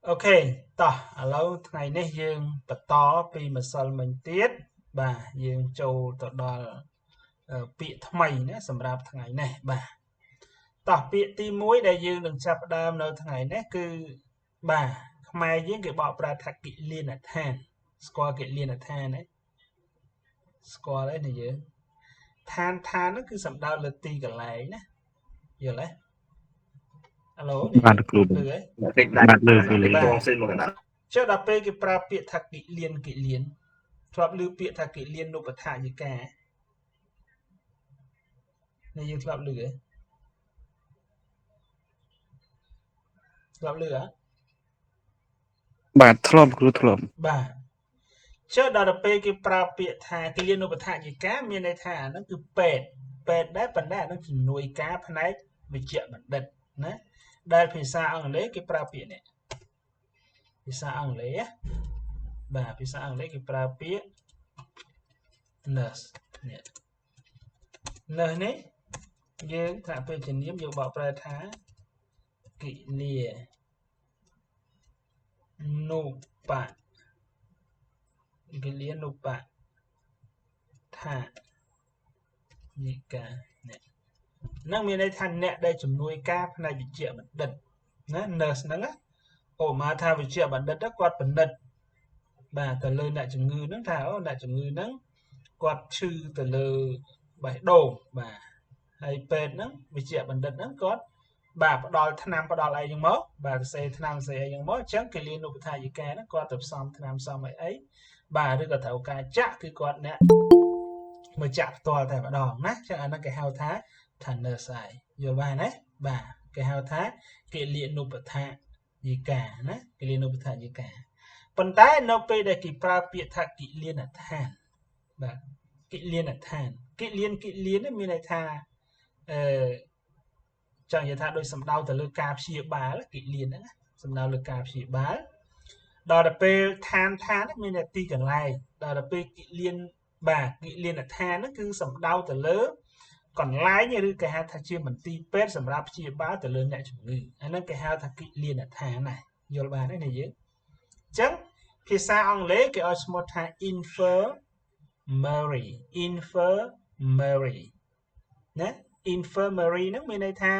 Ok, tỏ lâu ngày này dương bật to vì mà sol mình tiết bà dương châu tọt đo bị thay nè sầm rạp ngày này bà tỏ bị ti muối đây dương đừng chập đam nơi ngày này cứ bà mai với cái bọ pra thạch kỵ liên ở than score kỵ liên ở than đấy score đấy này dương than than nó cứ sầm đau lật ti cả lại nè giờ lấy alo này Bạn dương club lưỡi bạn lừa cái lấy bà cho đạp cái pra bị thạch kỵ liên ធ្លាប់ឮពាក្យថាកិលានុបដ្ឋាយិកានេះយើងធ្លាប់ឮហ៎ធ្លាប់ឮហ៎ បាទធ្លាប់គ្រូធ្លាប់ បាទចុះដល់ទៅពេលគេប្រើពាក្យថាកិលានុបដ្ឋាយិកាមានន័យថាអាហ្នឹងគឺពេទ្យដែរប៉ុន្តែអាហ្នឹងជំនួយការផ្នែកវិជ្ជបណ្ឌិតណាដែលភាសាអង់គ្លេសគេប្រើពាក្យនេះភាសាអង់គ្លេសបាទភាសាអង់គ្លេសគេប្រើពាក្យ nurse នេះ nurse នេះយើងថាពេលជំនាញយើងបកប្រែថាកិលានុបដ្ឋាយិកានេះនឹងមានន័យថាអ្នកដែលជំនួយការផ្នែកវិជ្ជាបណ្ឌិតណា nurse ហ្នឹងណាឧបមាថាវិជ្ជាបណ្ឌិតគាត់បណ្ឌិតបាទទៅលើអ្នកជំងឺហ្នឹងថាអូអ្នកជំងឺហ្នឹងគាត់ឈឺទៅលើបេះដូងបាទហើយពេទ្យហ្នឹងវិជ្ជាបណ្ឌិតហ្នឹងគាត់បាទផ្ដល់ថ្នាំផ្ដល់អីហ្នឹងមកបាទផ្សេងថ្នាំផ្សេងអីហ្នឹងមកអញ្ចឹងកិលានុបដ្ឋាយិកាហ្នឹងគាត់ទៅផ្សំថ្នាំផ្សំអីបាទឬក៏ត្រូវការចាក់គឺគាត់អ្នកមកចាក់ផ្ទាល់តែម្ដងណាអញ្ចឹងអាហ្នឹងគេហៅថា nurse ហើយយល់បានទេបាទគេហៅថាកិលានុបដ្ឋាយិកាណាកិលានុបដ្ឋាយិកាប៉ុន្តែនៅពេលដែលគេប្រើពាក្យថាកិលានដ្ឋានបាទកិលានដ្ឋានកិលាននេះមានន័យថាចង់និយាយថាដោយសំដៅទៅលើការព្យាបាលកិលានហ្នឹងសំដៅលើការព្យាបាលដល់ទៅពេលឋានមានតែទីកន្លែងដល់ទៅពេលកិលានបាទកិលានដ្ឋានហ្នឹងគឺសំដៅទៅលើកន្លែងឬគេហៅថាជាមន្ទីរពេទ្យសម្រាប់ព្យាបាលទៅលើអ្នកជំងឺអាហ្នឹងគេហៅថាកិលានដ្ឋានណាយល់បានទេណាយើងអញ្ចឹងភាសាអង់គ្លេសគេឲ្យឈ្មោះថា infirmary ណា infirmary ហ្នឹងមានន័យថា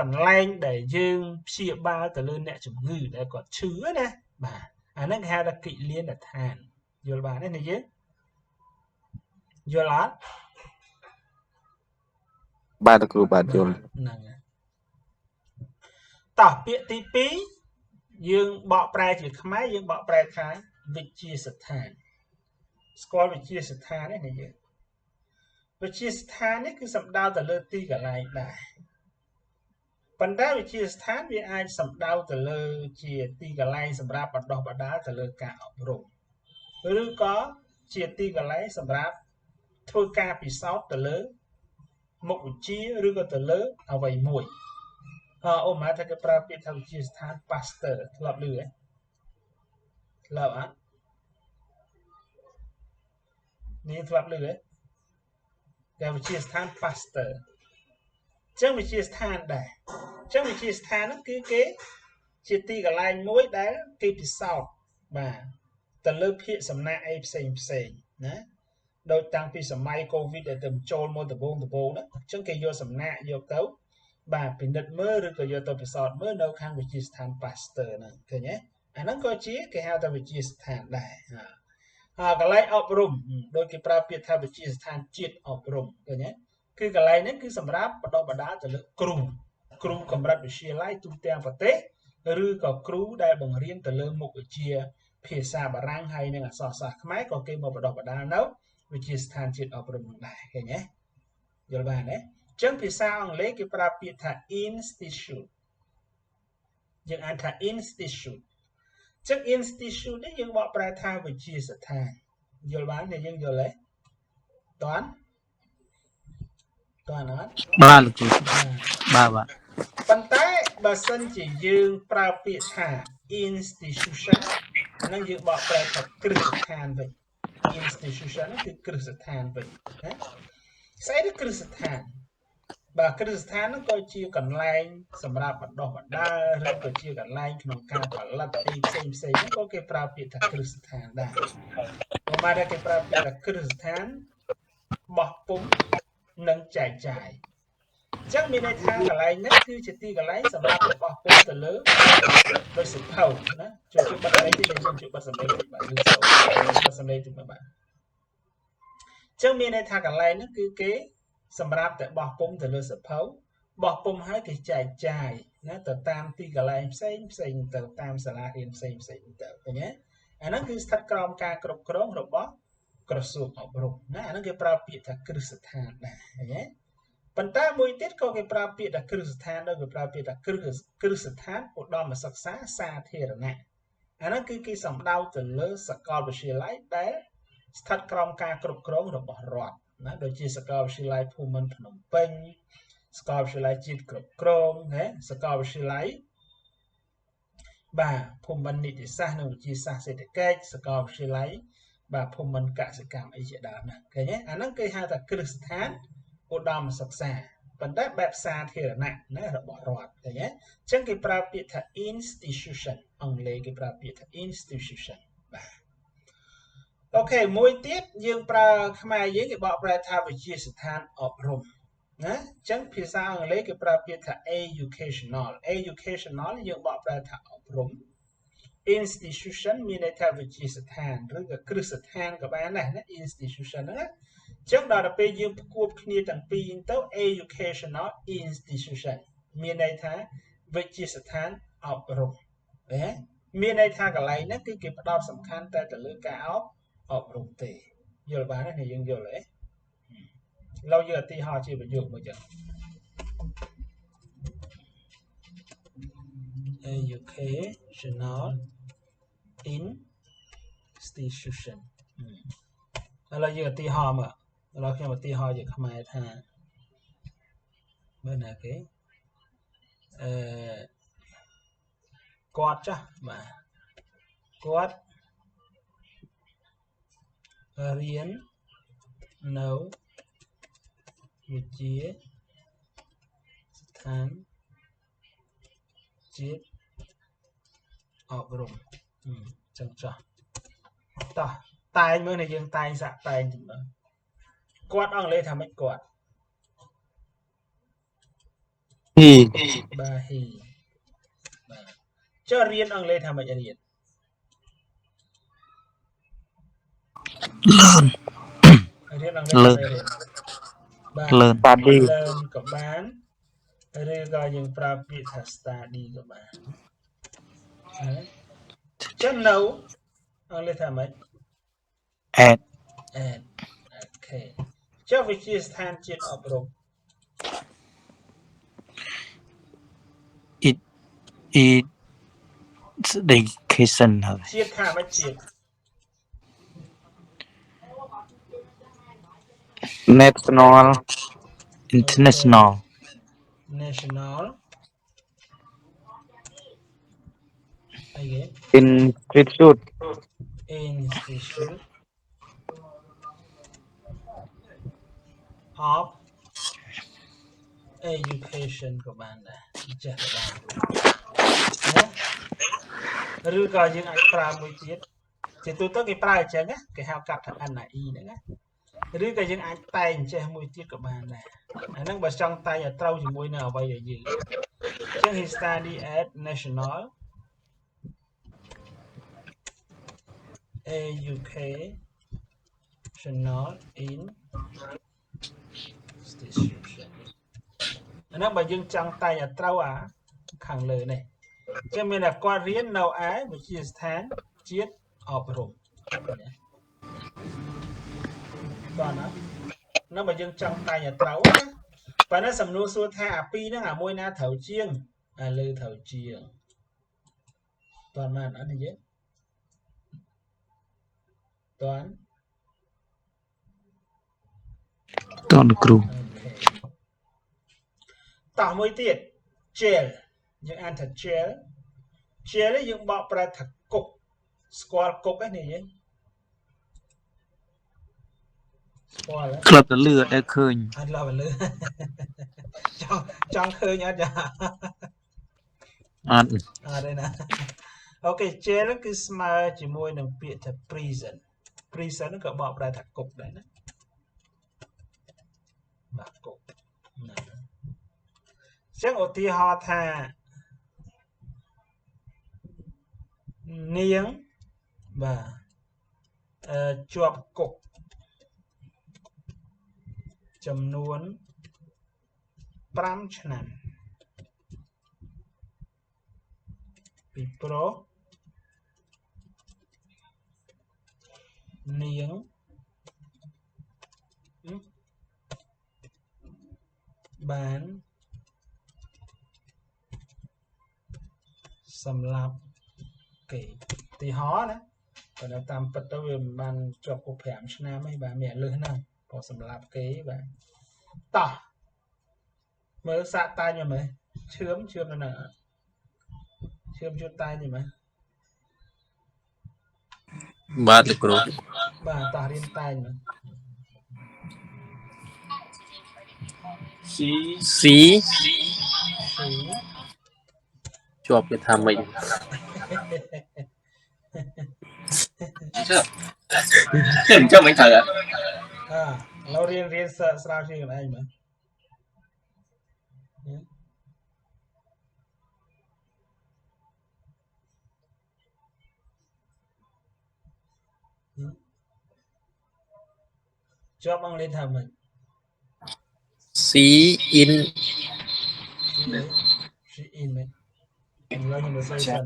កន្លែងដែលយើងព្យាបាលទៅលើអ្នកជំងឺដែលគាត់ឈឺណាបាទអាហ្នឹងគេហៅថាកិលានដ្ឋានយល់បានទេណាយើងយល់អត់បាទគ្រូបាទយល់ហ្នឹងតោះពាក្យទី2យើងបកប្រែជាខ្មែរយើងបកប្រែថាវិទ្យាស្ថានស្គាល់វិទ្យាស្ថានទេណាយើងវិទ្យាស្ថាននេះគឺសំដៅទៅលើទីកន្លែងដែរប៉ុន្តែវិទ្យាស្ថានវាអាចសំដៅទៅលើជាទីកន្លែងសម្រាប់បណ្ដុះបណ្ដាលទៅលើការអប់រំឬក៏ជាទីកន្លែងសម្រាប់ធ្វើការពិសោធន៍ទៅលើមុខវិជ្ជាឬក៏ទៅលើអ្វីមួយអូម៉ាថាគេប្រើពាក្យថាវិទ្យាស្ថាន Pasteur ធ្លាប់ឮទេធ្លាប់អត់នេះធ្លាប់ឮទេគេវិទ្យាស្ថាន Pasteur ចឹងវិទ្យាស្ថានដែរចឹងវិទ្យាស្ថានហ្នឹងគឺគេជាទីកន្លែងមួយដែលគេពិសោធន៍បាទទៅលើភាគសំណាក់អីផ្សេងណាដោយតាំងពីសម័យកូវីដដែលទៅចូលមកដំបូងហ្នឹងអញ្ចឹងគេយកសំណាក់យកទៅបាទពិនិត្យមើលឬក៏យកទៅពិសោធន៍មើលនៅខាងវិទ្យាស្ថាន Pasteur ហ្នឹងឃើញទេអាហ្នឹងក៏ជាគេហៅថាវិទ្យាស្ថានដែរកន្លែងអប់រំដោយគេប្រើពាក្យថាវិទ្យាស្ថានជាតិអប់រំឃើញទេគឺកន្លែងនេះគឺសម្រាប់បណ្ដុះបណ្ដាលទៅលើគ្រូកម្រិតវិទ្យាល័យទូទាំងប្រទេសឬក៏គ្រូដែលបង្រៀនទៅលើមុខវិជ្ជាភាសាបារាំងហើយនិងអក្សរសាស្ត្រខ្មែរក៏គេមកបណ្ដុះបណ្ដាលនៅវិទ្យាស្ថានជាតិអប់រំដែរឃើញទេយល់បានទេចឹងភាសាអង់គ្លេសគេប្រើពាក្យថា institute យើងអានថា institute ចឹង institute នេះយើងបកប្រែថាវិទ្យាស្ថានយល់បានទេយើងយល់ទេតើអត់បាទគ្រូបាទប៉ុន្តែបើសិនជាយើងប្រើពាក្យថា institution ហ្នឹងយើងបកប្រែថាគ្រឹះស្ថានវិញ institution ហ្នឹងគឺគ្រឹះស្ថានវិញណាស្អីទៅគ្រឹះស្ថាន bà cái thứ than nó coi chia còn lại sầm rạp bắt đầu bắt đa rồi coi chia còn lại trong ca và lật đi xây nó có cái pra bị thật cái than đa mà đây cái pra bị là cái than bỏ búng nâng chạy chắc mình đây than cả lại nhất thứ chỉ ti cả lại sầm rạp để bỏ búng từ lớn đôi sự thầu đó cho bắt lấy thì để cho bắt sầm lấy thì bạn lưu sầu bắt sầm lấy thì các bạn chắc mình đây than cả lại nó cứ kế sầm rạp để bỏ búng từ lớn sự thầu bỏ bôngให้thì chạyนะแต่ตามที่กระไรเซ็งแต่ตามสาระเรียนเซ็งแต่อย่างเงี้ยอันนั้นคือสถานกรองการกรบกรองระบบกระทรวงอบรมนะอันนั้นคือปราบเปียจากครุสถานนะอย่างเงี้ยปัญหามวยติดก็คือปราบเปียจากครุสถานด้วยคือปราบเปียจากครุสถานอุดมศึกษาสาธารณะอันนั้นคือสำเนาถึงเลือสกอลวิทยาลัยได้สถานกรองการกรบกรองระบบรอดนะโดยที่สกอลวิทยาลัยภูมิพนมเปญสกอลวิทยาลัยจิตกรบกรองนะสกอลวิทยาลัยบ่าภูมิบัณฑิตศาสตร์นวิทยาศาสตร์เศรษฐกิจสกอลวิทยาลัยบ่าภูมิบัณฑิตกสิกรรมไอเจดามนะแค่นี้อันนั้นคือหาแต่ครุสถานอุดมศึกษาเป็นได้แบบสาธารณะนะระบบรอดอย่างเงี้ยจึงคือปราบเปียถ้า institution อังเลคือปราบเปียถ้า institution บ่าโอเคมวยติดยังปราขมายยังคือบอกปราทาวิทยาสถานอบรมนะจังภาษาอังกฤษคือปราบเปียถ้า educational ยังบอกปราทาอบรม institution มีในทาวิทยาสถานหรือกับครุสถานกับบ้านนะ institution นะจังเราไปยืมควบคุมต่างปีนเต้า educational institution มีในทาวิทยาสถานอบรมมีในทางอะไรนั่นคือเก็บประดอบสำคัญแต่เรื่องการอบรมเตะโยนบ้านนั่นเองยังโยนเลยเราโยนตีหอชีไปโยนมาจาก educational institution เราโยนตีหอมาเราแค่มาตีหอจากขมายทางเมื่อไหร่ก็กอดจ้ะมากอดเรียนនៅ វិទ្យាស្ថានជាតិអប់រំចឹងចោះតោះតែងមើលនេះយើងតែងសាក់តែងទៅមើលគាត់អង់គ្លេសថាម៉េចគាត់ he បាទ he បាទចុះរៀនអង់គ្លេសថាម៉េចរៀន learn រៀនអង់គ្លេសថាម៉េចរៀនបាទ learn study learn ក៏បានឬក៏យើងប្រើពាក្យថា study ក៏បានចឹងនៅអង់គ្លេសថាម៉េច at អូខេចុះវិទ្យាស្ថានជាតិអប់រំ it education ហើយ ជាតិថាម៉េចជាតិ national international national អីគេ institute institute of education ក៏បានដែរចេះក៏បានណាឬក៏យើងអាចប្រើមួយទៀតជាទូទៅគេប្រើអញ្ចឹងណាគេហៅកាត់ថា NIE ហ្នឹងណាឬក៏យើងអាចតែងចេះមួយទៀតក៏បានដែរអាហ្នឹងបើចង់តែងឲ្យត្រូវជាមួយនឹងអ្វីដែលយើងអញ្ចឹង he study at national educational institution អាហ្នឹងបើយើងចង់តែងឲ្យត្រូវអាខាងលើនេះចឹងមានតែគាត់រៀននៅឯវិទ្យាស្ថានជាតិអប់រំបាទណានោះបើយើងចង់តែងឲ្យត្រូវណាប៉ុន្តែសំណួរសួរថាអាពីរហ្នឹងអាមួយណាត្រូវជាងអាលើត្រូវជាងតើបានអត់និយាយតើតនគ្រូតោះមួយទៀត jail យើងអានថា jail នេះយើងបកប្រែថាគុកស្គាល់គុកហ្នឹងយើង spoil ក្លឹបទៅលឿដែលឃើញ អត់ឡើយលឺចង់ឃើញអត់ចា អត់ អត់ទេណាអូខេ jail គឺស្មើជាមួយនឹងពាក្យថា prison ហ្នឹងក៏បកប្រែថាគុកដែរណាបាទគុកណាអញ្ចឹងឧទាហរណ៍ថានាងបាទជាប់គុកចំនួន5ឆ្នាំពីព្រោះនាងបានសម្លាប់គេទីហោណាប៉ុន្តែតាមពិតទៅវាមិនបានជាប់គុក5ឆ្នាំទេបាទមានលឹះហ្នឹងព្រោះសម្លាប់គេបាទតោះមើលសាកតាញមកមើលឈឿមនៅហ្នឹងឈឿមជួនតាញនេះមើលបាទលោកគ្រូ បាទតោះរៀនតាញមើល C ជាប់គេថាម៉េចចាំមិនត្រូវឥឡូវរៀនស្រាវជ្រាវខ្លួនឯងមើលជាប់អង់គ្លេសថាម៉េច C in មែនឥឡូវខ្ញុំទៅសេសិន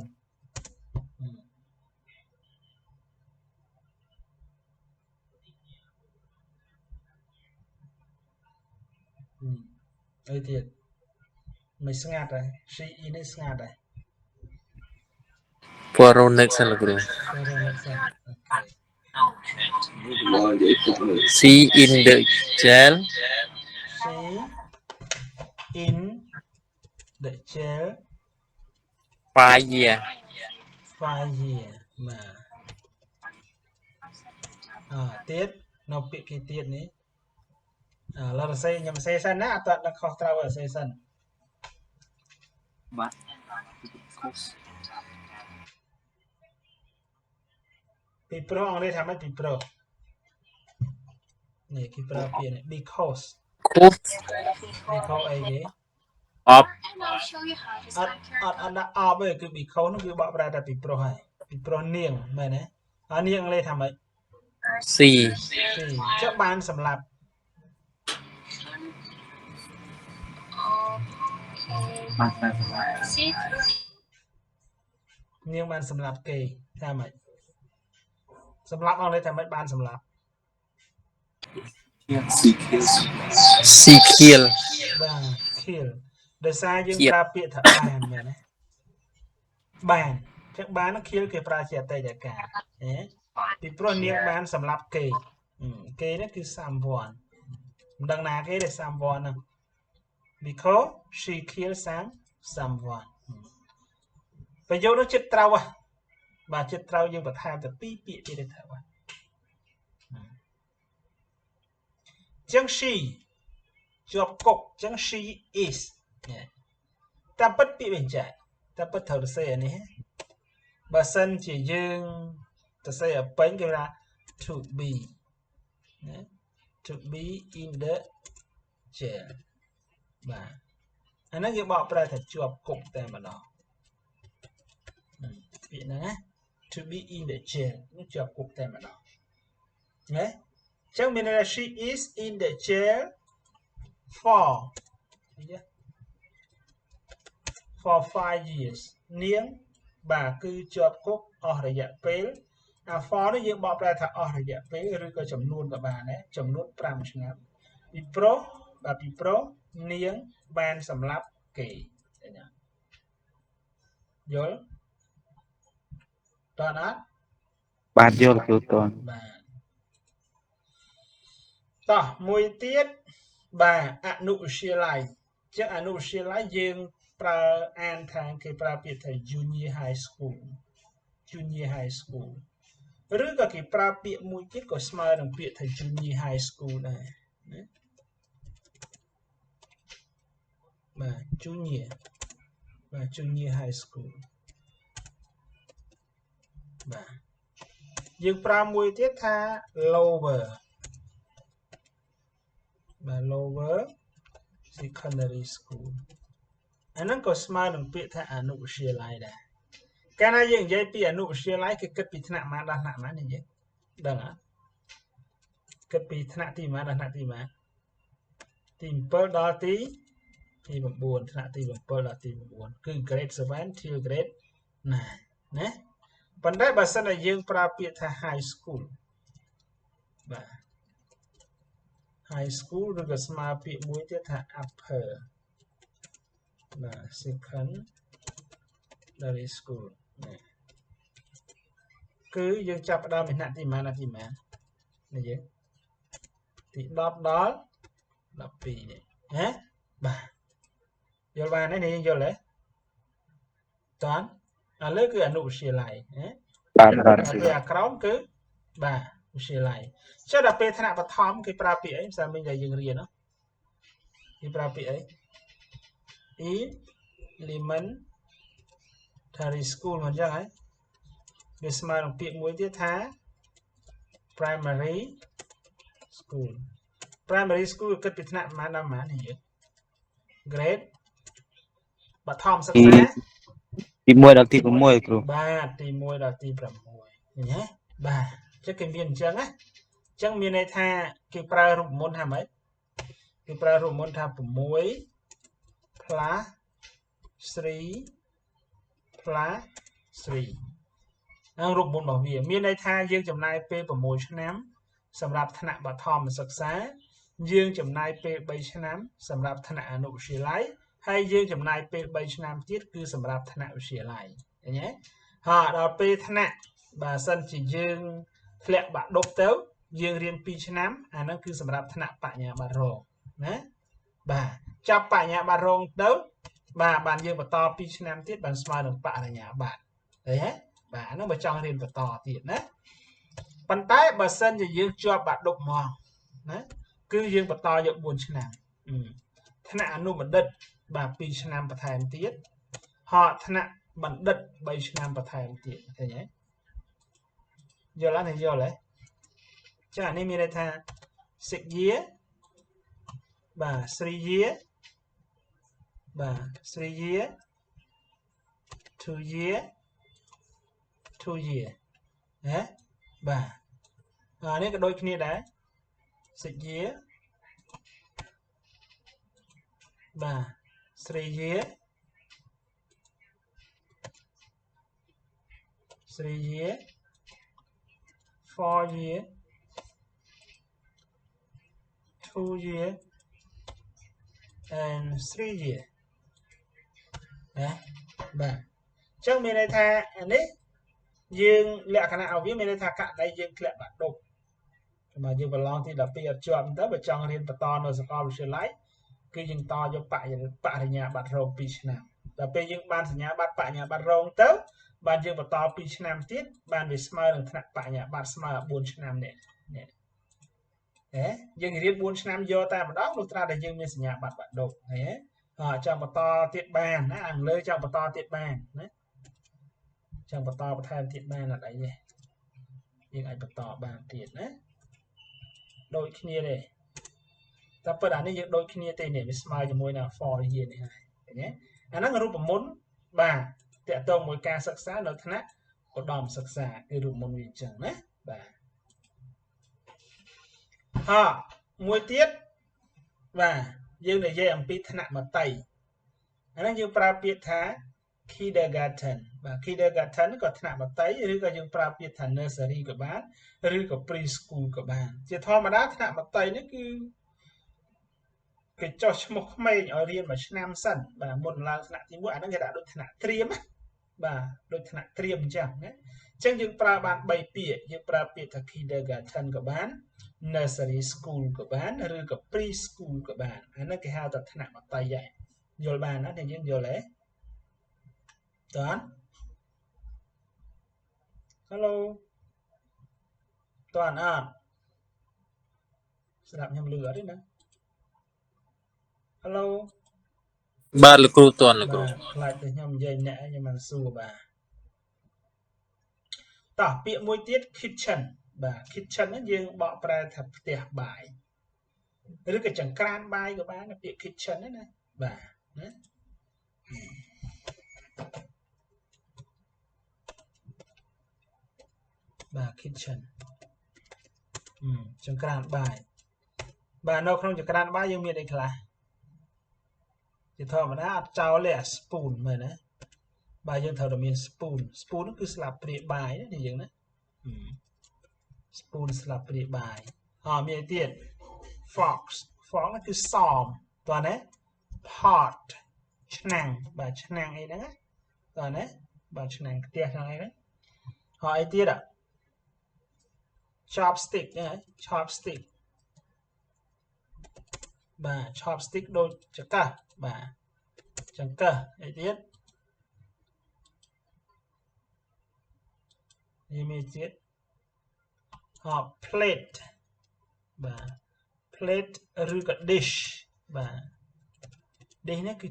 អីទៀតមិនស្ងាត់ដែរ she in នេះស្ងាត់ដែរ Poronex សិនលោកគ្រូ C in the jail C in the jail 5 year បាទទៀតនៅពាក្យគេទៀតនេះឥឡូវខ្ញុំសេសិនណាអត់ដល់ខុសត្រូវឲ្យសេសិនបាទពីប្រុសអង់គ្លេសថាម៉េចពីប្រុសនេះគេប្រើពាក្យនេះ because អីគេអបអត់ដាក់អបទេគឺ because នោះគឺបកប្រែតែពីប្រុសហើយពីប្រុសនាងមែនទេហើយនាងអង់គ្លេសថាម៉េច C ចុះបានសម្លាប់នាងបានសម្លាប់គេថាម៉េចសម្លាប់អង់គ្លេសថាម៉េចបានសម្លាប់ C kill បាទ kill ដោយសារយើងប្រើពាក្យថាបានមែនទេបានចឹងបាន kill គេប្រើជាអតីតកាលពីព្រោះនាងបានសម្លាប់គេនេះគឺ someone មិនដឹងណាគេទេ someone ហ្នឹង because she killed someone ប្រយោគនោះចិត្តត្រូវបាទចិត្តត្រូវយើងបន្ថែមតែ2ពាក្យទៀតទេត្រូវចឹង she ជាប់គុកចឹង she is តាមពិតពាក្យបញ្ជាក់តាមពិតត្រូវទៅសេអានេះបើសិនជាយើងទៅសេឲ្យពេញគេថា to be ណា to be in the jail បាទអាហ្នឹងគេបកប្រែថាជាប់គុកតែម្ដងពាក្យហ្នឹងណា to be in the jail នេះជាប់គុកតែម្ដងណាចឹងមានន័យថា she is in the jail for 5 years នាងបាទគឺជាប់គុកអស់រយៈពេលអា for នេះយើងបកប្រែថាអស់រយៈពេលឬក៏ចំនួនក៏បានដែរចំនួន5ឆ្នាំពីព្រោះនាងបានសម្លាប់គេយល់តើអត់បាទយល់គ្រូតនបាទតោះមួយទៀតបាទអនុវិទ្យាល័យចឹងអនុវិទ្យាល័យយើងប្រើអានថាគេប្រើពាក្យថា junior high school ឬក៏គេប្រើពាក្យមួយទៀតក៏ស្មើនឹងពាក្យថា junior high school ដែរណាបាទ junior បាទ junior high school បាទយើងប្រើមួយទៀតថា lower បាទ lower secondary school អាហ្នឹងក៏ស្មើនឹងពាក្យថាអនុវិទ្យាល័យដែរកាលណាយើងនិយាយពីអនុវិទ្យាល័យគេគិតពីថ្នាក់ម៉ានដល់ថ្នាក់ម៉ាននិយាយដឹងហ៎គិតពីថ្នាក់ទីម៉ានដល់ថ្នាក់ទីម៉ានទី7ដល់ទី9ថ្នាក់ទី7ដល់ទី9គឺ grade 7 till grade 9ណាប៉ុន្តែបើសិនតែយើងប្រើពាក្យថា high school បាទ high school ឬក៏ស្មើពាក្យមួយទៀតថា upper បាទ secondary school គឺយើងចាប់ផ្ដើមពីថ្នាក់ទីម៉ានដល់ទីម៉ាននេះយើងទី10ដល់12នេះណាបាទយល់បានទេនេះយើងយល់ទេតើឥឡូវគឺអនុវិទ្យាល័យណាបាទពេលអាក្រោមគឺបាទវិទ្យាល័យចុះដល់ពេលថ្នាក់បឋមគេប្រើពាក្យអីផ្សារមិញដែលយើងរៀនគេប្រើពាក្យអី elementary school មិនចឹងហើយវាស្មើនឹងពាក្យមួយទៀតថា primary school primary school គិតពីថ្នាក់ប៉ុន្មានដល់ប៉ុន្មាននេះយើង grade បឋមសិក្សាទី1ដល់ទី6គ្រូបាទទី1ដល់ទី6ឃើញទេបាទចឹងគេមានអញ្ចឹងណាអញ្ចឹងមានន័យថាគេប្រើរូបមន្តថាម៉េចគេប្រើរូបមន្តថា6 plus 3 plus 3ហើយរូបមន្តរបស់វាមានន័យថាយើងចំណាយពេល6ឆ្នាំសម្រាប់ថ្នាក់បឋមសិក្សាយើងចំណាយពេល3ឆ្នាំសម្រាប់ថ្នាក់អនុវិទ្យាល័យហើយយើងចំណាយពេល3ឆ្នាំទៀតគឺសម្រាប់ថ្នាក់វិទ្យាល័យឃើញទេហើយដល់ពេលថ្នាក់បើសិនជាយើងធ្លាក់បាក់ឌុបទៅយើងរៀន2ឆ្នាំអាហ្នឹងគឺសម្រាប់ថ្នាក់បញ្ញាបត្ររងណាបាទចាប់បញ្ញាបត្ររងទៅបាទបានយើងបន្ត2ឆ្នាំទៀតបានស្មើនឹងបរិញ្ញាបត្រឃើញទេបាទអាហ្នឹងបើចង់រៀនបន្តទៀតណាប៉ុន្តែបើសិនជាយើងជាប់បាក់ឌុបហ្មងណាគឺយើងបន្តយក4ឆ្នាំថ្នាក់អនុបណ្ឌិតបាទ2ឆ្នាំបន្ថែមទៀតហើយថ្នាក់បណ្ឌិត3ឆ្នាំបន្ថែមទៀតឃើញទេយល់ទេយល់ទេចាអានេះមានន័យថា6 year បាទ3 year បាទ3 year 2 year 2 year ណាបាទអានេះក៏ដូចគ្នាដែរ6 year បាទ3 year 3 year 4 year 2 year and 3 year ណាបាទអញ្ចឹងមានន័យថានេះយើងលក្ខណៈឲ្យវាមានន័យថាករណីយើងធ្លាក់បាក់ឌុបតែយើងប្រឡងទី12អត់ជាប់ទៅបើចង់រៀនបន្តនៅសាកលវិទ្យាល័យគឺយើងតយកបរិញ្ញាបត្ររង2ឆ្នាំដល់ពេលយើងបានសញ្ញាបត្របរិញ្ញាបត្ររងទៅបានយើងបន្ត2ឆ្នាំទៀតបានវាស្មើនឹងថ្នាក់បរិញ្ញាបត្រស្មើ4ឆ្នាំនេះយើងរៀន4ឆ្នាំយកតែម្ដងលុះត្រាតែយើងមានសញ្ញាបត្របាក់ឌុបឃើញទេចង់បន្តទៀតបានណាអង់គ្លេសចង់បន្តទៀតបានណាចង់បន្តបន្ថែមទៀតបានអត់អីទេយើងអាចបន្តបានទៀតណាដូចគ្នាទេតែប៉ុន្តែនេះយើងដូចគ្នាទេនេះវាស្មើជាមួយនឹង 4 year នេះហើយឃើញទេអាហ្នឹងរូបមន្តបាទតកតងមួយការសិក្សានៅថ្នាក់ឧត្តមសិក្សាគឺរូបមន្តវាអញ្ចឹងណាបាទមួយទៀតបាទយើងនិយាយអំពីថ្នាក់មត្តេយ្យអាហ្នឹងយើងប្រើពាក្យថា kindergarten បាទ kindergarten ក៏ថ្នាក់មត្តេយ្យឬក៏យើងប្រើពាក្យថា nursery ក៏បានឬក៏ preschool ក៏បានជាធម្មតាថ្នាក់មត្តេយ្យនេះគឺគេចោះឈ្មោះក្មេងឲ្យរៀនមួយឆ្នាំសិនបាទមុនឡើងថ្នាក់ទី1អាហ្នឹងគេដាក់ដូចថ្នាក់ត្រៀមបាទដូចថ្នាក់ត្រៀមអញ្ចឹងណាអញ្ចឹងយើងប្រើបាន3ពាក្យយើងប្រើពាក្យថា kindergarten ក៏បាន nursery school ក៏បានឬក៏ preschool ក៏បានអាហ្នឹងគេហៅថាថ្នាក់មត្តេយ្យដែរយល់បានណាតែយើងយល់ទេតើ Hello toàn sạp nhầm lửa đấy nè hello ba là cừu toàn là cừu bà lại từ nhầm dây nè nhưng mà xua bà tỏ bịa môi tiết kitchen bà kitchen nó dương bỏ ra thật tiệc bài rồi cái chẳng can bài của bà là bịa kitchen đấy nè bà bà kitchen chẳng can bài bà nó không chẳng can bài dương miệng đây là thì thôi mà đã trao lẻ spoon mà nè bà dương thầu là miệng spoon nó cứ slap bịa bài đấy thì dương đấy spoon slap bịa bài miệng tiết fork nó cứ xòm toàn đấy pot năng bà năng ấy đó toàn đấy bà năng tiệt này đấy ấy tiết ạ chopstick nhá chopstick bà chopstick đôi chả cả bà chẳng cả ấy tiết như mình tiết plate bà plate rư cả dish bà đây nó cứ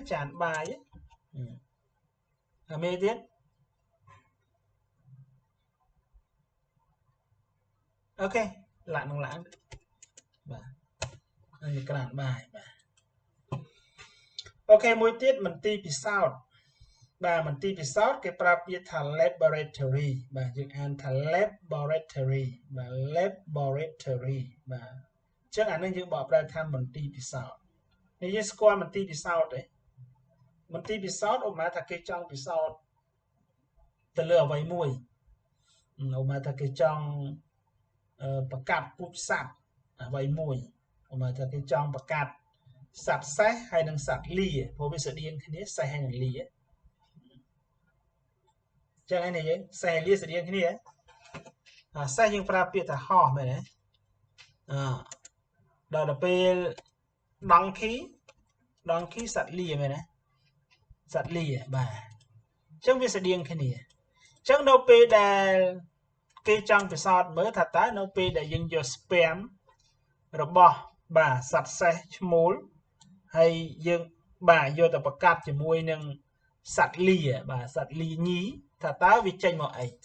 tràn bài ấy mê tiết ok lại bằng lãng bà anh cản bài bà ok môi tiết mình ti bị sao bà mình ti bị sót cái prapia thà laboratory bà dựng an thà laboratory bà laboratory bà chắc anh nên dựng bỏ ra tham mình ti bị sao nếu như score mình ti bị sao đấy mình ti bị sót ôm mà thà cái trong bị sao từ lửa vay mùi ôm mà thà cái trong bạc cạp bút sạch vay mùi ôm mà thà cái trong bạc cạp sạch sách hay đang sạch ly phổ biến sự điên khi nấy sai hay là ly ấy chẳng ai này sai lia sẽ điên cái này sai nhưng phải biết là họ mày đấy đó là về đăng ký sạch lia mày đấy sạch lia bà chẳng biết sẽ điên cái này chẳng đâu về để cái trang phải sọt mới thật ta đâu về để dùng cho spam rồi bỏ bà sạch sẽ mối hay dùng bà vô tập cắt chỉ môi nâng sạch lia bà sạch lia nhí thật ta vì tranh mọi ấy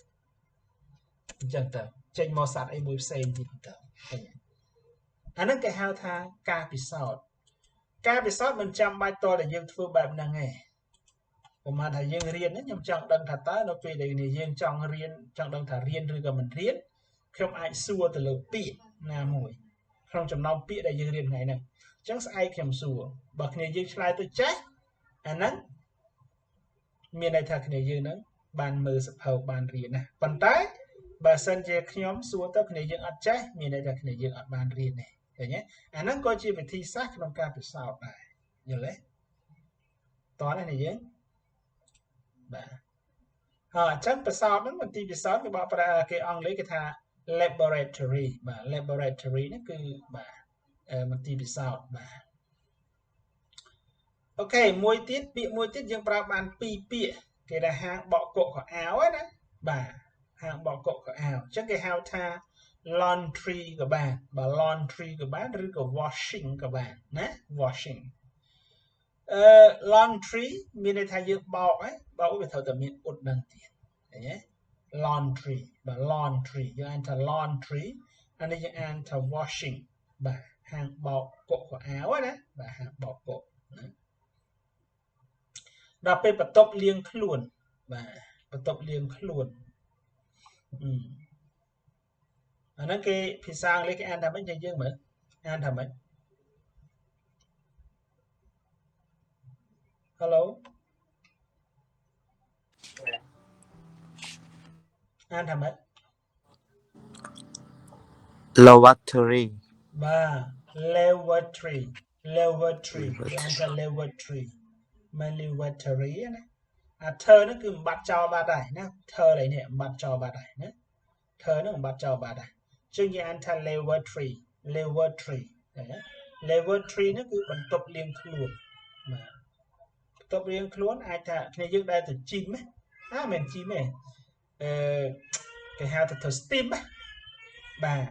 chẳng tờ tranh màu sạch ấy mùi xem gì tờ anh ấy cái hao tha ca bị sót mình chăm bài to là dương phương bạp năng nghề mà thầy dương riêng ấy nhưng chẳng đăng thật ta nó về đây này dương trong riêng chẳng đăng thả riêng rồi cả mình riêng không ai xua từ lời bị là mùi không chầm nông bị đây dương riêng ngày này chẳng sẽ ai kèm xua bậc này dương slide tôi chết anh ấy miền này thật này dương nắng bàn mờ sập hậu bàn riêng nè bàn tay bà sân chơi nhóm xua tóc này dương ăn chết miền này thật này dương ăn bàn riêng này thấy nhé anh ấy coi chi về thi xác trong ca bị sao này giờ lấy toán này dương chắc phải sao nó mình tìm sao thì bảo ra cái ông lấy cái thà laboratory bà laboratory nó cứ bà mình tìm sao bà ok môi tiết dương bảo bàn pi pịa cái là hàng bọ cộ của áo ấy đấy bà hàng bọ cộ của áo chắc cái hao tha laundry của bạn bà laundry của bạn rồi của washing của bạn nhé washing laundry miền này thay dương bọ ấy bọ về thời tầm miền út đằng tiền nhé laundry và laundry dương anh thà laundry anh ấy dương anh thà washing bà hàng bọ cộ của áo ấy đấy bà hàng bọ cộ đọcไปประตบเลียงขลุ่นbàประตบเลียงขลุ่นอันนั้นคือพิซซ่าเล็กอันทำไม่ใช่เยอะเหมือนอันทำไหมฮัลโหลอันทำไหม lavatory บ้า lavatory lavatory อันทำ lavatory ไม่ lavatory นะเธอนั่นคือบัตรจอบาได้นะเธออะไรเนี่ยบัตรจอบาได้นะเธอนั่นบัตรจอบาได้จึงอันทำ lavatory lavatory lavatory นั่นคือบรรทบเลี้ยงขลุ่นมาตบเรียงคล้วนอาจจะในยุคใดถึงจีนไหมเหมือนจีนไหมcái hao thật steam á bà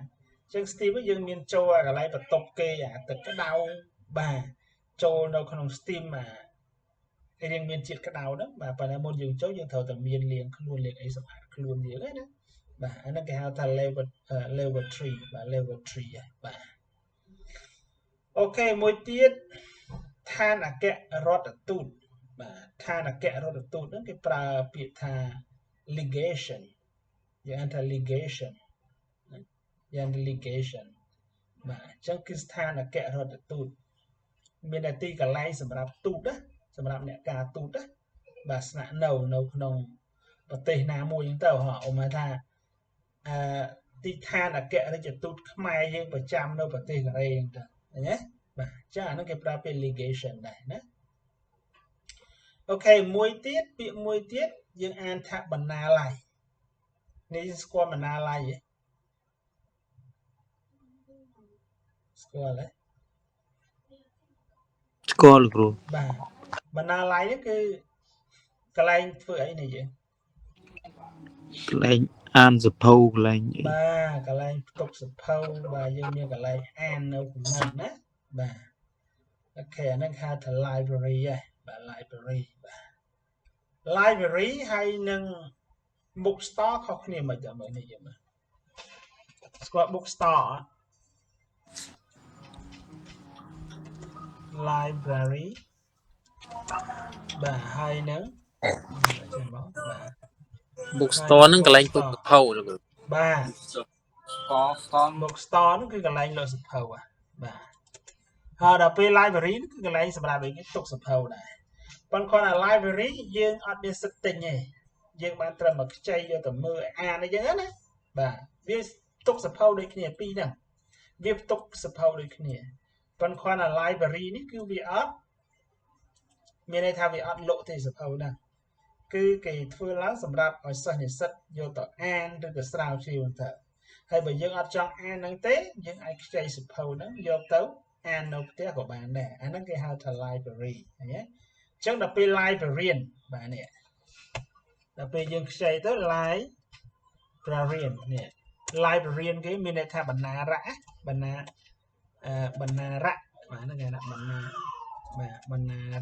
chân Steam với dương miền châu cái lại bật tục kê từ cái đau bà châu đâu không Steam mà riêng miền chiết cái đau đó bà là môn dương châu dương thầu từ miền liền luôn liền ấy sắp luôn gì đấy đó bà anh nó cái hào thà level level 3 bà level 3 bà ok mỗi tiết than à kẹ rót tụt bà than à kẹ rót tụt đó cái pra bị tha ligation dạng anh thà ligation dạng ligation bà chẳng cứ than à kẹ rót tụt miền đại tây cả lai sầm rạp tụt đó sầm rạp nẹt cả tụt đó bà sạ nầu nầu nồng và tây nam môi những tàu họ mà tha tí than à kẹ nóจะตูดខ្មែរយើងប្រចាំនៅប្រទេសកូរ៉េហ្នឹងទៅណាបាទចាអាហ្នឹងគេប្រើពាក្យ ligation ដែរណាអូខេមួយទៀតពាក្យមួយទៀតយើងអានថាបណ្ណាល័យនេះស្គាល់បណ្ណាល័យទេស្គាល់ទេ School group. បាទបណ្ណាល័យហ្នឹងគឺកន្លែងធ្វើអីនេះយើង Like and the pole like បាទកន្លែងផ្ទុកសភៅបាទយើងមានកន្លែងអាននៅក្នុងហ្នឹងណាបាទអូខេអាហ្នឹងហៅថា library ហ៎បាទ library បាទ library ហើយនឹង bookstore ខុសគ្នាមិនតែមើលនេះយើងមើលស្គាល់ bookstore អត់ library បាទហើយនឹងចាំបងបាទ bookstore ហ្នឹងកន្លែងទុកសភៅបាទ bookstore ហ្នឹងគឺកន្លែងលក់សភៅបាទហើយដល់ពេល library ហ្នឹងគឺកន្លែងសម្រាប់ឲ្យគេទុកសភៅដែរប៉ុន្តែគាត់ថា library យើងអត់មានសិទ្ធិទិញទេយើងបានត្រឹមមកខ្ចីយកទៅមើលអានអីចឹងណាបាទវាទុកសភៅដូចគ្នាពីរហ្នឹងវាផ្ទុកសភៅដូចគ្នាប៉ុន្តែគាត់ថា library នេះគឺវាអត់មានន័យថាវាអត់លក់ទេសភៅហ្នឹងគឺគេធ្វើឡើងសម្រាប់ឲ្យសិស្សនិស្សិតយកទៅអានឬក៏ស្រាវជ្រាវទៅហើយបើយើងអត់ចង់អានហ្នឹងទេយើងអាចខ្ចីសភៅហ្នឹងយកទៅអាននៅផ្ទះក៏បានដែរអាហ្នឹងគេហៅថា library ឃើញទេអញ្ចឹងដល់ពេល librarian បាទនេះដល់ពេលយើងខ្ចីទៅ librarian នេះ librarian គេមានន័យថាបណ្ណារៈបណ្ណាបណ្ណារៈបាទហ្នឹងគេថាបណ្ណាបាទបណ្ណារៈ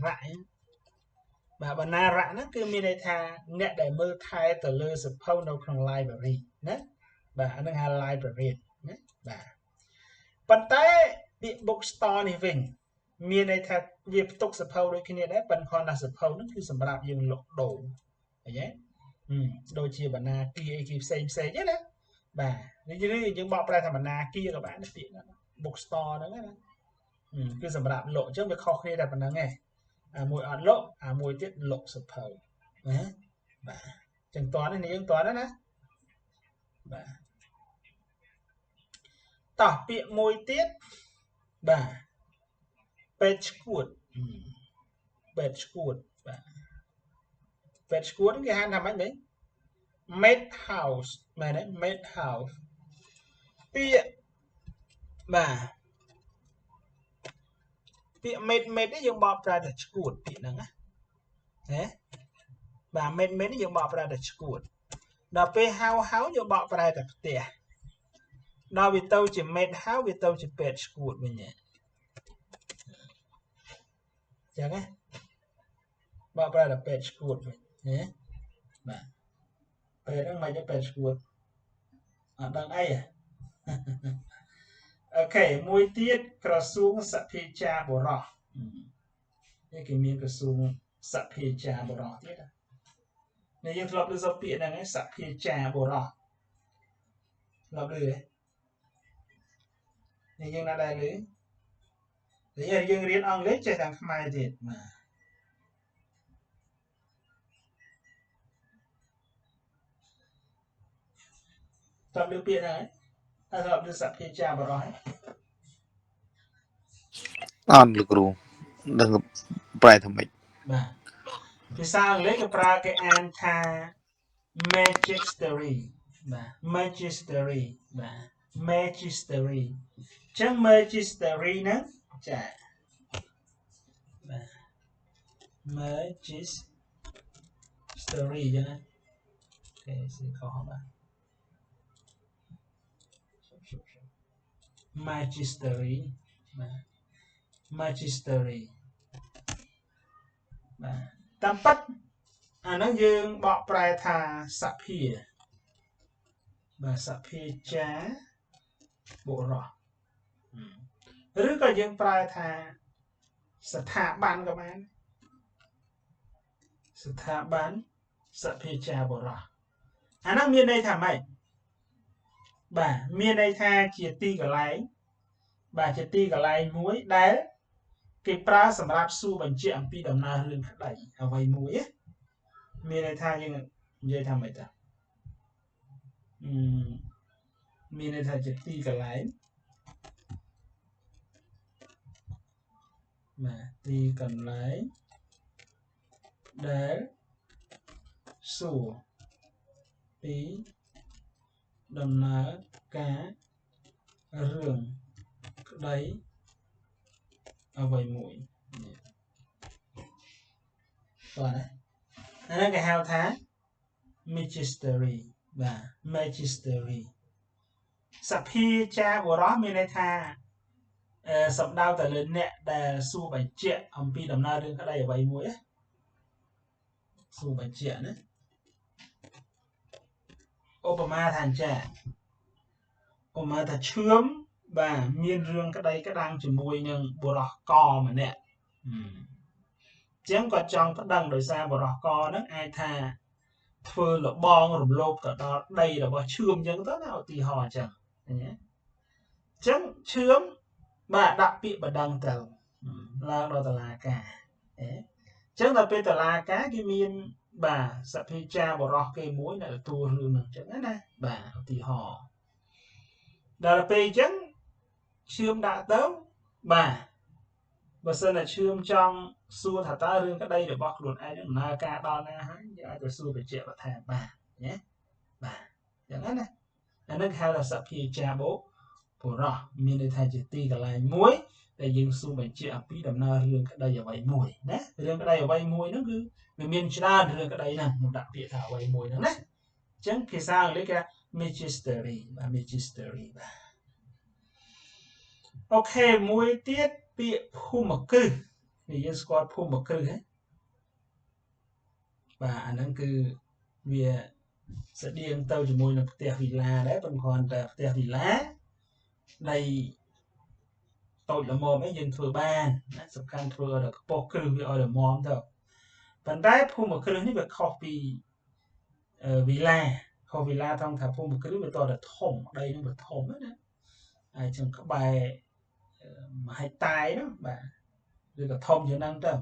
បាទបណ្ណារៈហ្នឹងគឺមានន័យថាអ្នកដែលមើលថែទៅលើសភៅនៅក្នុង library ណាបាទអាហ្នឹងហៅ librarian ណាបាទប៉ុន្តែពាក្យ bookstore នេះវិញមានន័យថាវាផ្ទុកសភៅដូចគ្នាដែរប៉ុន្តែគាត់ថាសភៅហ្នឹងគឺសម្រាប់យើងលក់ដូរឃើញទេដូចជាបណ្ណាគារអីគេផ្សេងផ្សេងទេណាបាទនេះយើងបកប្រែថាបណ្ណាគារក៏បានពាក្យហ្នឹង bookstore ហ្នឹងណាគឺសម្រាប់លក់អញ្ចឹងវាខុសគ្នាតែប៉ុណ្្នឹងឯងអាមួយអត់លក់អាមួយទៀតលក់សភៅណាបាទអញ្ចឹងតើនេះយើងតើណាបាទតោះពាក្យមួយទៀតបាទពេទ្យឈួតពេទ្យឈួតបាទពេទ្យឈួតគេហៅថាម៉េចវិញ med house មែនទេ med house ពាក្យបាទពាក្យ med នេះយើងបកប្រែថាឈួតពាក្យហ្នឹងណាបាទ med នេះយើងបកប្រែថាឈួតដល់ពេល house យើងបកប្រែថាផ្ទះដល់វាទៅជា med house វាទៅជាពេទ្យឈួតវិញចឹងណាបកប្រែថាពេទ្យឈួតវិញណាបាទពេទ្យហ្នឹងមិនពេទ្យឈួតអត់ដឹងអីអូខេមួយទៀតក្រសួងសភាចារបុរសនេះគេមានក្រសួងសភាចារបុរសទៀតនេះយើងធ្លាប់លើសពាក្យហ្នឹងឯងសភាចារបុរសធ្លាប់លើទេនេះយើងណាស់ដែរលើយើងរៀនអង់គ្លេសចេះទាំងខ្មែរទៀតបាទតើលើពាក្យហ្នឹងហើយធ្លាប់លើសភាចារបរោះអត់លោកគ្រូដឹងប្រែថាម៉េចបាទភាសាអង់គ្លេសគេប្រើគេអានថា magistery បាទ magistery បាទ magistery ចឹង magistery ហ្នឹងចាបាទ magistery ចឹងណាគេសិខុសបាទ magistery បាទ magistery បាទតាមពិតអាហ្នឹងយើងបកប្រែថាសភាបាទសភាចាបុរសឬក៏យើងប្រើថាស្ថាប័នក៏បានស្ថាប័នសភាចាបុរសអាហ្នឹងមានន័យថាម៉េចបាទមានន័យថាជាទីកន្លែងបាទជាទីកន្លែងមួយដែលគេប្រើសម្រាប់សួរបញ្ជាក់អំពីដំណើររឿងក្តីអ្វីមួយមានន័យថាយើងនិយាយថាម៉េចតាមានន័យថាជាទីកន្លែងបាទទីកន្លែងដែលសួរពីដំណើរការរឿងក្តីអ្វីមួយបាទអានេះគេហៅថា magistery បាទ magistery សភាចាបុរសមានន័យថាសំដៅទៅលើអ្នកដែលសួរបញ្ជាក់អំពីដំណើររឿងក្តីអ្វីមួយសួរបញ្ជាក់ណាឧបមាថាអញ្ចឹងឧបមាថាឈឿមបាទមានរឿងក្តីក្តាំងជាមួយនឹងបុរសកម្នាក់អញ្ចឹងគាត់ចង់ប្តឹងដោយសារបុរសកហ្នឹងអាចថាធ្វើលបងរំលោភទៅដល់ដីរបស់ឈឿមអញ្ចឹងទៅណាឧទាហរណ៍អញ្ចឹងឃើញទេអញ្ចឹងឈឿមបាទដាក់ពាក្យបណ្ដឹងទៅឡើងដល់តុលាការអញ្ចឹងដល់ពេលតុលាការគេមានបាទសភាចាបុរសគេមួយដែលទទួលរឿងហ្នឹងអញ្ចឹងណាបាទឧទាហរណ៍ដល់ពេលអញ្ចឹងឈឿមដាក់ទៅបាទបើសិនតែឈឿមចង់សួរថាតើរឿងក្តីរបស់ខ្លួនឯងដំណើរការដល់ណាហើយយើងអាចទៅសួរបញ្ជាក់បន្ថែមបានណាបាទអញ្ចឹងណាអានេះហៅថាសភាចាបុរសមានន័យថាជាទីកន្លែងមួយដែលយើងសួរបញ្ជាក់អំពីដំណើររឿងក្តីអ្វីមួយណារឿងក្តីអ្វីមួយហ្នឹងគឺវាមានច្រើនរឿងក្តីហ្នឹងខ្ញុំដាក់ពាក្យថាអ្វីមួយហ្នឹងណាអញ្ចឹងភាសាអង់គ្លេសគេ magistery បាទ magistery បាទអូខេមួយទៀតពាក្យភូមិគ្រឹះនេះយើងស្គាល់ភូមិគ្រឹះហ៎បាទអាហ្នឹងគឺវាស្តៀងទៅជាមួយនឹងផ្ទះវីឡាដែរប៉ុន្តែគ្រាន់តែផ្ទះវីឡានៃតូចល្មមអីយើងធ្វើបានណាសំខាន់ធ្វើឲ្យខ្ពស់គ្រឹះវាឲ្យល្មមទៅប៉ុន្តែភូមិគ្រឹះនេះវាខុសពីវីឡាខុសវីឡាត្រង់ថាភូមិគ្រឹះវាតតែធំដីនឹងវាធំណាហើយចឹងក្បែរមហិតាយនោះបាទឬក៏ធំជាងហ្នឹងទៅ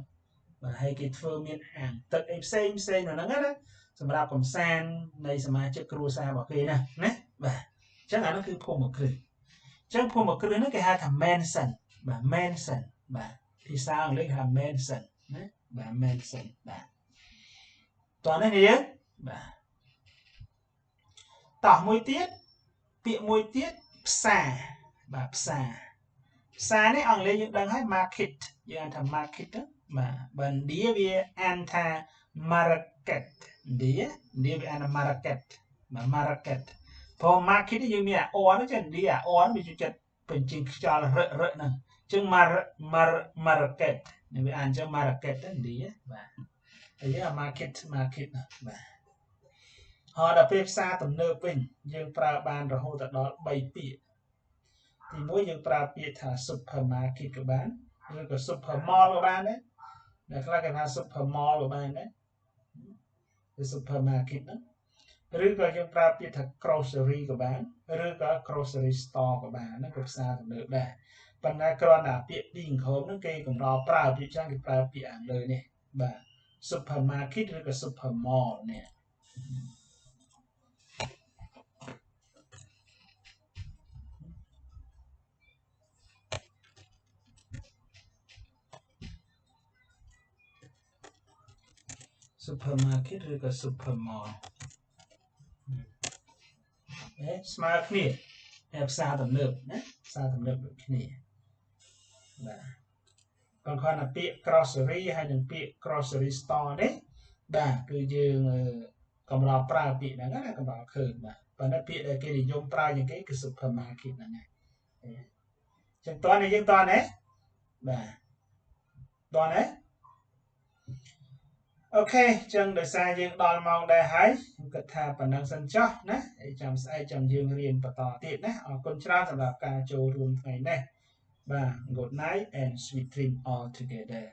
បាទហើយគេធ្វើមានអាងទឹកអីផ្សេងនៅហ្នឹងណាសម្រាប់កំសាន្តនៃសមាជិកគ្រួសាររបស់គេណាបាទអញ្ចឹងអានោះគឺភូមិគ្រឹះអញ្ចឹងភូមិគ្រឹះនេះគេហៅថា mansion បាទ mansion បាទភាសាអង់គ្លេសគេហៅ mansion ណាបាទ mansion បាទតោះនេះយើងបាទតោះមួយទៀតពាក្យមួយទៀតផ្សារបាទផ្សារនេះអង់គ្លេសយើងដឹងហើយ market យើងអានថា market បាទបើឥណ្ឌាវាអានថា market ឥណ្ឌាវាអានថា market បាទ market ព្រោះ market យើងមានអហ្នឹងចឹងឥណ្ឌាអវាជួយចិត្តបញ្ចេញខ្យល់រឹហ្នឹងអញ្ចឹង market នេះវាអានចឹង market ឥណ្ឌាបាទហើយយើង market ណាបាទហើយដល់ពេលផ្សារទំនើបវិញយើងប្រើបានរហូតដល់3ពាក្យទី1យើងប្រើពាក្យថា supermarket ក៏បានឬក៏ supermall ក៏បានដែរអ្នកខ្លះគេថា supermall ក៏បានដែរគឺ supermarket ហ្នឹងឬក៏យើងប្រើពាក្យថា grocery ក៏បានឬក៏ grocery store ក៏បានហ្នឹងក៏ផ្សារទំនើបដែរប៉ុន្តែគ្រាន់តែពាក្យពីរក្រុមហ្នឹងគេកម្រប្រើពាក្យច្រើនគេប្រើពាក្យខាងលើនេះបាទ supermarket ឬក៏ supermall នេះ supermarket ឬក៏ supermall ស្មើគ្នាផ្សារទំនើបណាផ្សារទំនើបដូចគ្នាបាទcòn ពាក្យ grocery ហើយនិងពាក្យ grocery store នេះបាទគឺយើង កំដៅប្រើពាក្យហ្នឹងណាកំដៅឃើញបាទប៉ុន្តែពាក្យដែលគេនិយមប្រើជាងគេគឺ supermarket ហ្នឹងហើយចឹងតើយើងតើណាបាទតើណាអូខេចឹងដោយសារយើងដល់ម៉ោងដែរហើយខ្ញុំគិតថាប៉ុណ្ណឹងសិនចុះណាហើយចាំស្អែកចាំយើងរៀនបន្តទៀតណាអរគុណច្រើនសម្រាប់ការចូលរួមថ្ងៃនេះបាទ Good night and sweet dream all together